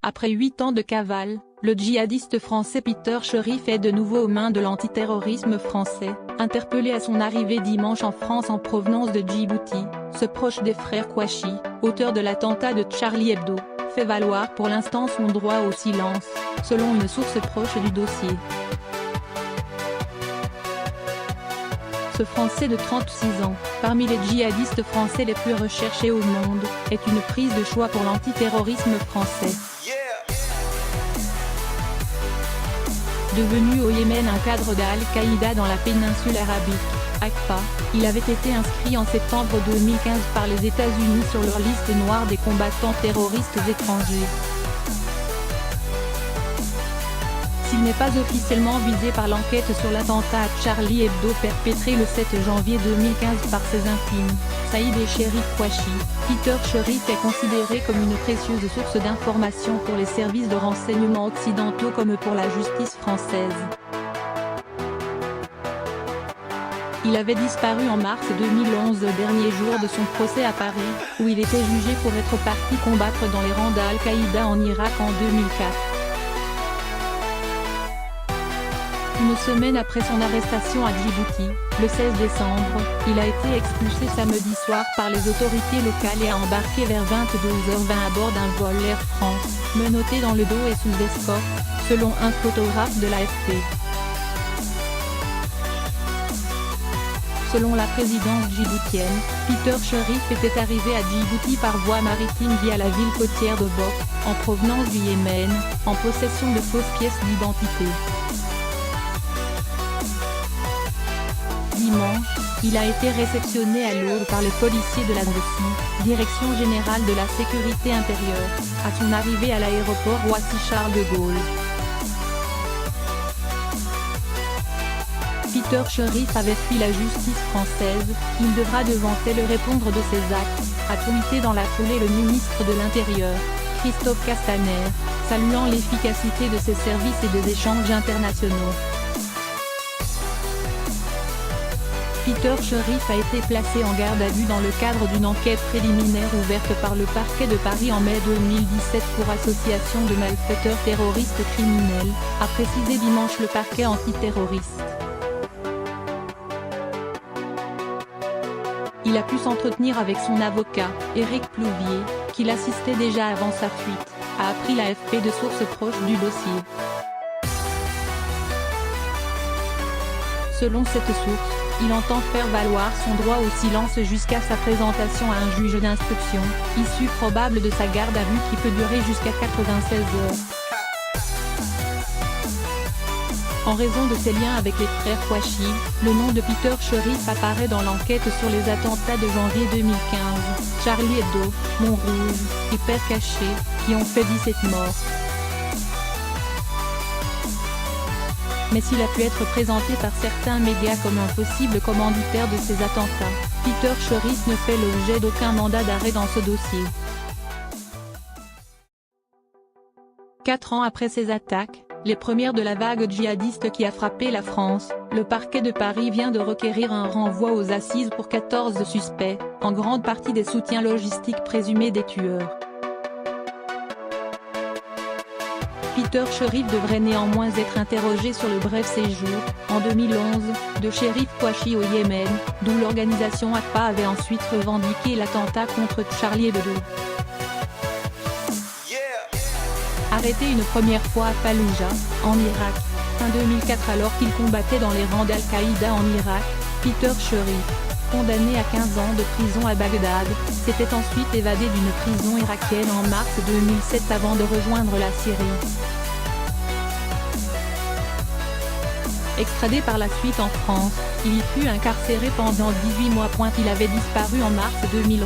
Après 8 ans de cavale, le djihadiste français Peter Cherif est de nouveau aux mains de l'antiterrorisme français. Interpellé à son arrivée dimanche en France en provenance de Djibouti, ce proche des frères Kouachi, auteur de l'attentat de Charlie Hebdo, fait valoir pour l'instant son droit au silence, selon une source proche du dossier. Ce Français de 36 ans, parmi les djihadistes français les plus recherchés au monde, est une prise de choix pour l'antiterrorisme français. Devenu au Yémen un cadre d'Al-Qaïda dans la péninsule arabique, Aqaba, il avait été inscrit en septembre 2015 par les États-Unis sur leur liste noire des combattants terroristes étrangers. S'il n'est pas officiellement visé par l'enquête sur l'attentat à Charlie Hebdo perpétré le 7 janvier 2015 par ses intimes, Saïd et Cherif Kouachi, Peter Cherif est considéré comme une précieuse source d'information pour les services de renseignement occidentaux comme pour la justice française. Il avait disparu en mars 2011, dernier jour de son procès à Paris, où il était jugé pour être parti combattre dans les rangs d'Al-Qaïda en Irak en 2004. Une semaine après son arrestation à Djibouti, le 16 décembre, il a été expulsé samedi soir par les autorités locales et a embarqué vers 22h20 à bord d'un vol Air France, menotté dans le dos et sous escorte, selon un photographe de l'AFP. Selon la présidence djiboutienne, Peter Cherif était arrivé à Djibouti par voie maritime via la ville côtière de Bok, en provenance du Yémen, en possession de fausses pièces d'identité. Dimanche, il a été réceptionné à l'aube par les policiers de la DGSI, Direction Générale de la Sécurité Intérieure, à son arrivée à l'aéroport Roissy-Charles de Gaulle. Peter Cherif avait fui la justice française, il devra devant elle répondre de ses actes, a tweeté dans la foulée le ministre de l'Intérieur, Christophe Castaner, saluant l'efficacité de ses services et des échanges internationaux. Peter Cherif a été placé en garde à vue dans le cadre d'une enquête préliminaire ouverte par le parquet de Paris en mai 2017 pour association de malfaiteurs terroristes criminels, a précisé dimanche le parquet antiterroriste. Il a pu s'entretenir avec son avocat, Éric Plouvier, qui l'assistait déjà avant sa fuite, a appris l'AFP de sources proches du dossier. Selon cette source, il entend faire valoir son droit au silence jusqu'à sa présentation à un juge d'instruction, issue probable de sa garde à vue qui peut durer jusqu'à 96 heures. En raison de ses liens avec les frères Kouachi, le nom de Peter Cherif apparaît dans l'enquête sur les attentats de janvier 2015, Charlie Hebdo, Montrouge, et Père Caché, qui ont fait 17 morts. Mais s'il a pu être présenté par certains médias comme un possible commanditaire de ces attentats, Peter Cherif ne fait l'objet d'aucun mandat d'arrêt dans ce dossier. 4 ans après ces attaques, les premières de la vague djihadiste qui a frappé la France, le parquet de Paris vient de requérir un renvoi aux assises pour 14 suspects, en grande partie des soutiens logistiques présumés des tueurs. Peter Cherif devrait néanmoins être interrogé sur le bref séjour, en 2011, de Cherif Kouachi au Yémen, d'où l'organisation Aqaba avait ensuite revendiqué l'attentat contre Charlie Hebdo. Arrêté une première fois à Falloujah, en Irak, fin 2004 alors qu'il combattait dans les rangs d'Al-Qaïda en Irak, Peter Cherif, condamné à 15 ans de prison à Bagdad, s'était ensuite évadé d'une prison irakienne en mars 2007 avant de rejoindre la Syrie. Extradé par la suite en France, il y fut incarcéré pendant 18 mois. Il avait disparu en mars 2011,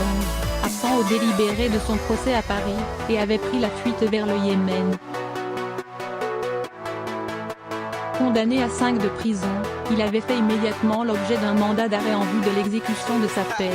absent au délibéré de son procès à Paris, et avait pris la fuite vers le Yémen. Condamné à 5 de prison, il avait fait immédiatement l'objet d'un mandat d'arrêt en vue de l'exécution de sa peine.